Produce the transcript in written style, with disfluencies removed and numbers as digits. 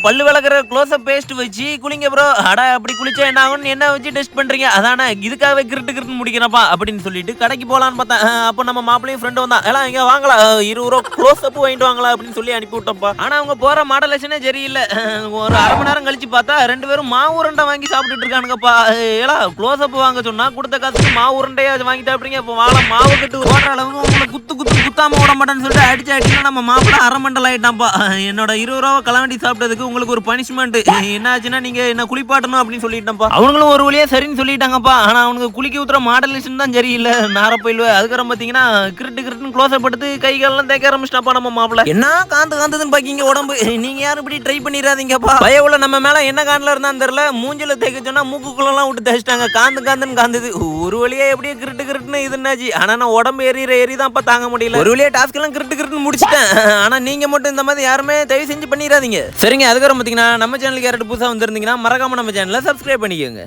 பல்லு விளக்குற close-up paste வச்சு குளிங்க bro. அட அப்படி குளிச்சா என்ன ஆகும்னு என்ன வச்சு டெஸ்ட் பண்றீங்க? அதானே இதுக்காகவே கிறுட்டு கிறுட்டுன்னு முடிக்கிறப்பா அப்படின்னு சொல்லிட்டு கடைக்கு போலான்னு பார்த்தேன். அப்போ நம்ம மாப்பிளையும் ஃப்ரெண்டு வந்தான். எல்லாம் இங்க வாங்கலாம், 20 ரூபா க்ளோஸ்அப் வாங்கிட்டு வாங்கலாம் அப்படின்னு சொல்லி அனுப்பி விட்டோம்ப்பா. ஆனா அவங்க போற மாடலேஷனே சரியில்லை. ஒரு 1/2 மணி நேரம் கழிச்சு பார்த்தா 2 பேரும் மாவு உருண்டை வாங்கி சாப்பிட்டுட்டு இருக்கானுங்கப்பா. ஏலா க்ளோஸ்அப் வாங்க சொன்னா கொடுத்த காசுக்கு மாவு உருண்டையா வாங்கிட்டு அப்படிங்க. இப்போ வாழ மாவு கட்டு ஓடுற அளவுக்கு உங்களை குத்தாம விட மாட்டேன்னு சொல்லிட்டு அடிச்சு நம்ம மாப்பிள்ள அரமண்டல் ஆயிட்டான்ப்பா. என்னோட 20 ரூபா கலவண்டி சாப்பிட்டதுக்கு உங்களுக்கு ஒரு பனிஷ்மெண்ட் என்ன ஆச்சுன்னா நீங்க என்ன குளிப்பாட்டணும் அப்படின்னு சொல்லிட்டேன்ப்பா. அவங்களும் ஒரு வழியா சரின்னு சொல்லிட்டாங்கப்பா. ஆனா அவனுக்கு குளிக்க ஊத்துற மாடலேஷன் தான் சரியில்லை. நார போயிடுவேன். அதுக்கப்புறம் பாத்தீங்கன்னா கிருட்டுன்னு க்ளோஸ்அப் எடுத்து கை காலெல்லாம் தேக்க ஆரம்பிச்சிட்டாப்பா நம்ம மாப்பிள்ள. என்ன காந்ததுன்னு பாக்கீங்க உடம்பு. நீங்க யாரும் இப்படி ட்ரை பண்ணிடாதீங்கப்பா. பயவுல நம்ம மேல என்ன காண்டில் இருந்தான்னு தெரியல. மூஞ்சில தேக்க சொன்னா மூக்குக்குள்ளலாம் விட்டு தேய்ச்சிட்டாங்க. காந்துன்னு காந்தது. ஒரு வழியா எப்படியே கிருட்டுன்னு இதுன்னாச்சு. ஆனா நான் உடம்பு எரிதான்ப்பா தாங்க முடியல. ஒரு வழியா டாஸ்க் எல்லாம் கிருட்டுன்னு முடிச்சிட்டேன். ஆனா நீங்க மட்டும் இந்த மாதிரி யாருமே தயவு செஞ்சு பண்ணிடாதீங்க. சரிங்க. அதுக்கப்புறம் பாத்தீங்கன்னா நம்ம சேனலுக்கு யாராவது புதுசா வந்திருந்தீங்கன்னா மறக்காம நம்ம சேனலை சப்ஸ்கிரைப் பண்ணிக்கோங்க.